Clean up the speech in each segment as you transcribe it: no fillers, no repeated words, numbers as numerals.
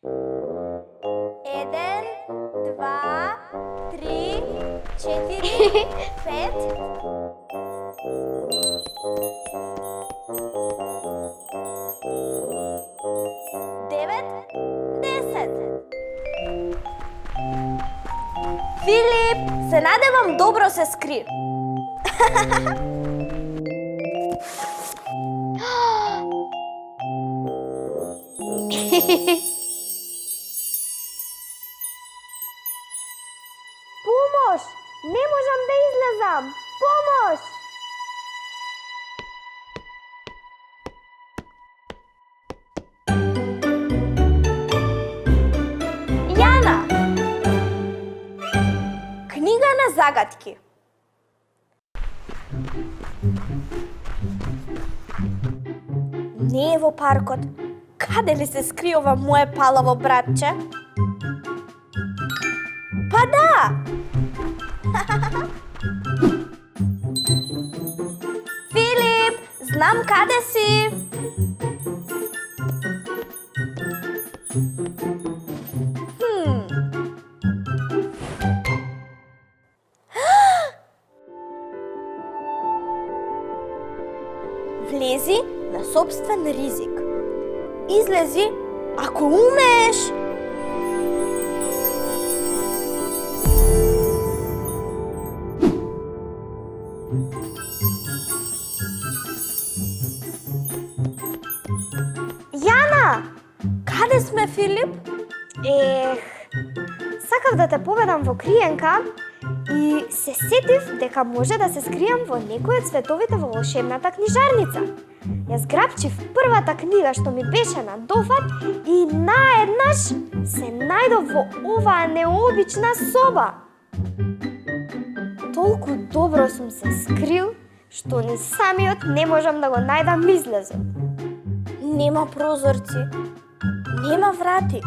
Еден, два, три, четири, пет. Девет, 10. Филип, се надевам добро се скри. Помош! Не можам да излезам! Помош! Јана! Книга на загадки. Не е во паркот. Каде ли се скри ова мое палаво братче? Па да! Филип, знам каде си. Влези на собствен ризик. Излези ако умееш. Јана! Каде сме, Филип? Сакав да те поведам во криенка и се сетив дека може да се скријам во некој од световите во волшебната книжарница. Јас грабчив првата книга што ми беше на дофат и наеднаш се најдов во оваа необична соба. Толку добро сум се скрил, што ни самиот не можам да го најдам излезот. Нема прозорци, нема врати.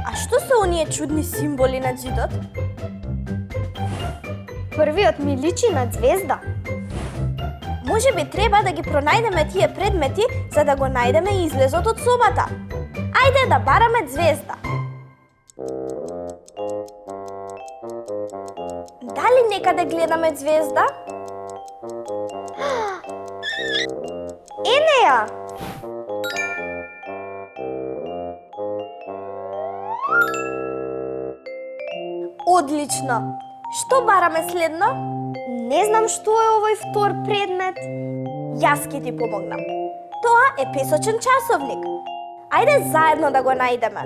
А што се оние чудни символи на ѕидот? Првиот ми личи на звезда. Може би треба да ги пронајдеме тие предмети за да го најдеме излезот од собата. Ајде да бараме звезда. Дали некаде гледаме звезда? Ене ја! Одлично! Што бараме следно? Не знам што е овој втор предмет. Јас ќе ти помогнам. Тоа е песочен часовник. Ајде заедно да го најдеме.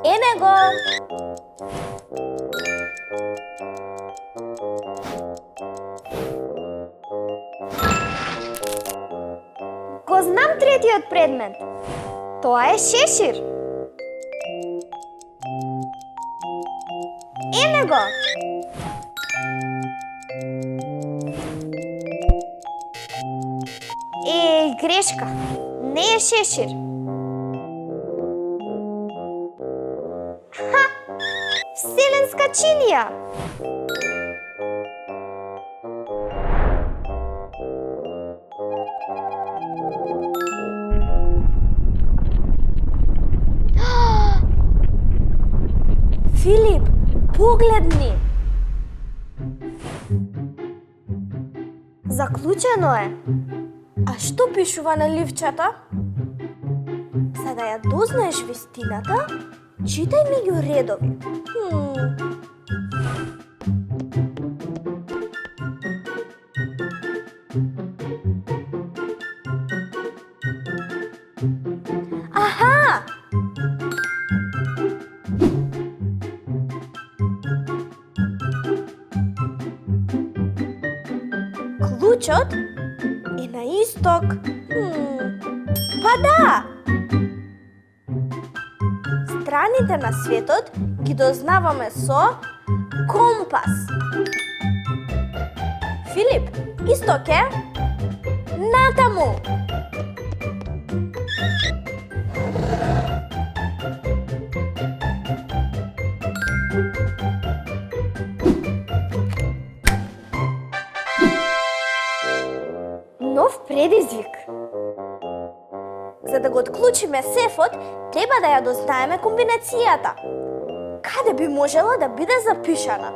Ене го! Го знам третиот предмет. Тоа е шешир. Ене го! Грешка. Не е шешир. Ха! Вселенска чинија. Филип, погледни! Заклучено е. А што пишува на ливчата? За да ја дознаеш вистината, читај меѓу редови. Аха! Клучот е на исток. Па да! Страните на светот ги дознаваме со компас. Филип, исток е натаму. Нов предизвик. За да го отклучиме сефот, треба да ја дознаеме комбинацијата. Каде би можела да биде запишана?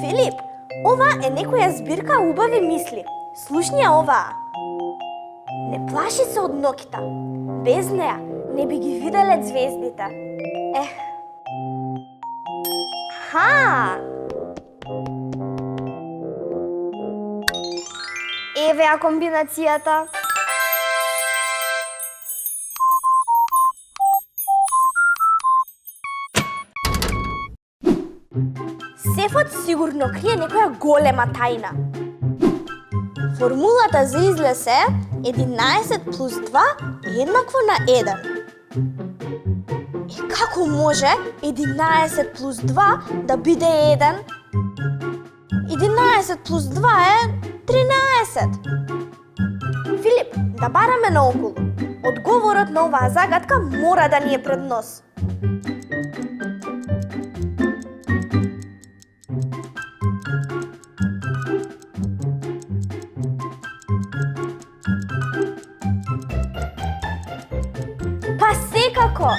Филип, ова е некоја збирка убави мисли. Слушни ја оваа. Не плаши се од ноќта. Без неа не би ги виделе звездите. Ха! Еве ја комбинацијата. Сефот сигурно крие некоја голема тајна. Формулата за излез е 11 плюс 2 еднакво на 1. И како може 11 плюс 2 да биде 1? 11 плюс 2 е 13. Филип, да бараме наоколу. Одговорот на оваа загадка мора да ни е пред нос. Па секако!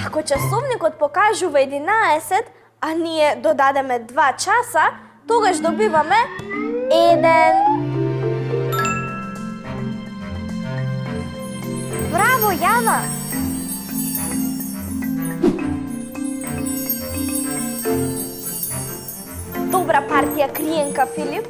Ако часовникот покажува 11, а ние додадеме 2 часа, тогаш добиваме 1. Браво, Јана! Добра партија криенка, Филип.